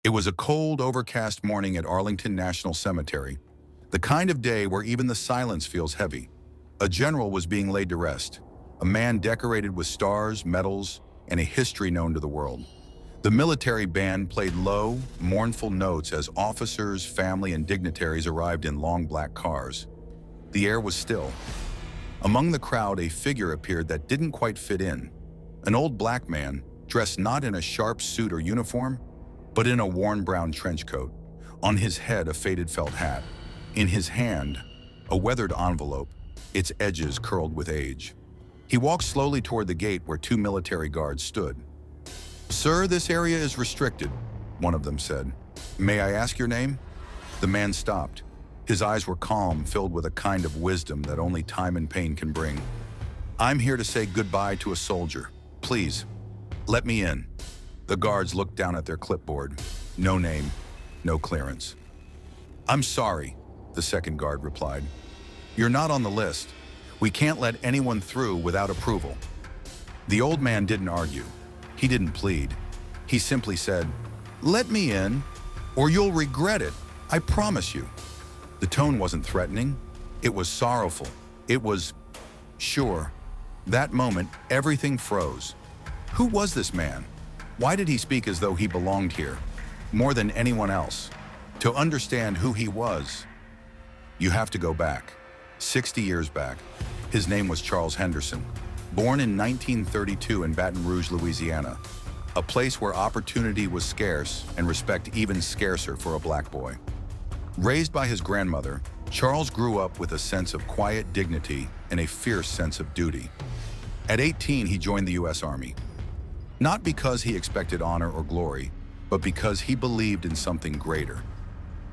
It was a cold, overcast morning at Arlington National Cemetery, the kind of day where even the silence feels heavy. A general was being laid to rest, a man decorated with stars, medals, and a history known to the world. The military band played low, mournful notes as officers, family, and dignitaries arrived in long black cars. The air was still. Among the crowd, a figure appeared that didn't quite fit in. An old black man, dressed not in a sharp suit or uniform, but in a worn brown trench coat. On his head, a faded felt hat. In his hand, a weathered envelope, its edges curled with age. He walked slowly toward the gate where two military guards stood. "Sir, this area is restricted," one of them said. "May I ask your name?" The man stopped. His eyes were calm, filled with a kind of wisdom that only time and pain can bring. "I'm here to say goodbye to a soldier. Please, let me in." The guards looked down at their clipboard. No name, no clearance. "I'm sorry," the second guard replied. "You're not on the list. We can't let anyone through without approval." The old man didn't argue. He didn't plead. He simply said, "Let me in, or you'll regret it, I promise you." The tone wasn't threatening. It was sorrowful. It was sure. That moment, everything froze. Who was this man? Why did he speak as though he belonged here, more than anyone else? To understand who he was, you have to go back, 60 years back. His name was Charles Henderson, born in 1932 in Baton Rouge, Louisiana, a place where opportunity was scarce and respect even scarcer for a black boy. Raised by his grandmother, Charles grew up with a sense of quiet dignity and a fierce sense of duty. At 18, he joined the U.S. Army. Not because he expected honor or glory, but because he believed in something greater.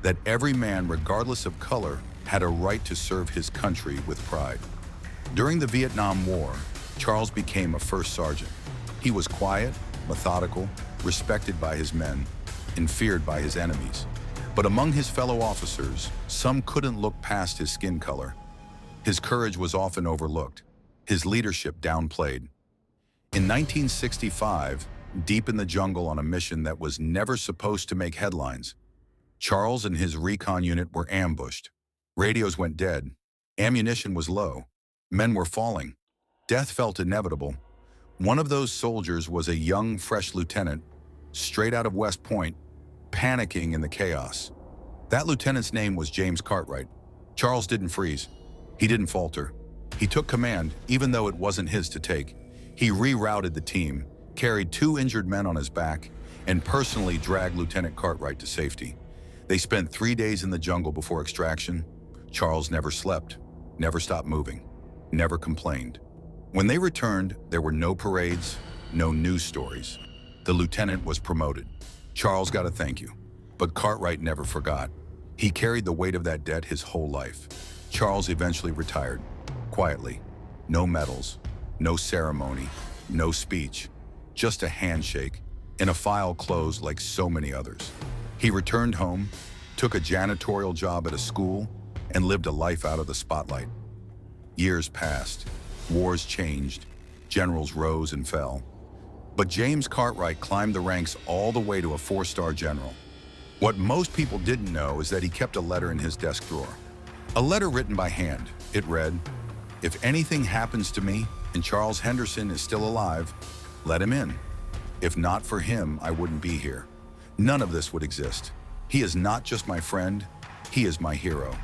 That every man, regardless of color, had a right to serve his country with pride. During the Vietnam War, Charles became a first sergeant. He was quiet, methodical, respected by his men, and feared by his enemies. But among his fellow officers, some couldn't look past his skin color. His courage was often overlooked, his leadership downplayed. In 1965, deep in the jungle on a mission that was never supposed to make headlines, Charles and his recon unit were ambushed. Radios went dead. Ammunition was low. Men were falling. Death felt inevitable. One of those soldiers was a young, fresh lieutenant, straight out of West Point, panicking in the chaos. That lieutenant's name was James Cartwright. Charles didn't freeze. He didn't falter. He took command, even though it wasn't his to take. He rerouted the team, carried two injured men on his back, and personally dragged Lieutenant Cartwright to safety. They spent 3 days in the jungle before extraction. Charles never slept, never stopped moving, never complained. When they returned, there were no parades, no news stories. The lieutenant was promoted. Charles got a thank you, but Cartwright never forgot. He carried the weight of that debt his whole life. Charles eventually retired, quietly. No medals, no ceremony, no speech, just a handshake and a file closed like so many others. He returned home, took a janitorial job at a school, and lived a life out of the spotlight. Years passed, wars changed, generals rose and fell. But James Cartwright climbed the ranks all the way to a 4-star general. What most people didn't know is that he kept a letter in his desk drawer. A letter written by hand. It read, "If anything happens to me and Charles Henderson is still alive, let him in. If not for him, I wouldn't be here. None of this would exist. He is not just my friend, he is my hero."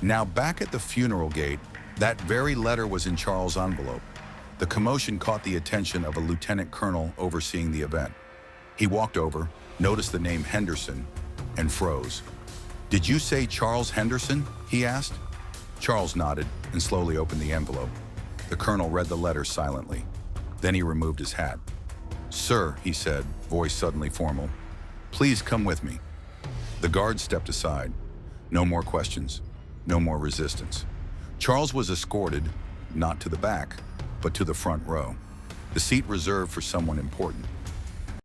Now back at the funeral gate, that very letter was in Charles' envelope. The commotion caught the attention of a lieutenant colonel overseeing the event. He walked over, noticed the name Henderson, and froze. "Did you say Charles Henderson?" he asked. Charles nodded and slowly opened the envelope. The colonel read the letter silently. Then he removed his hat. "Sir," he said, voice suddenly formal, "please come with me." The guard stepped aside. No more questions, no more resistance. Charles was escorted, not to the back, but to the front row, the seat reserved for someone important.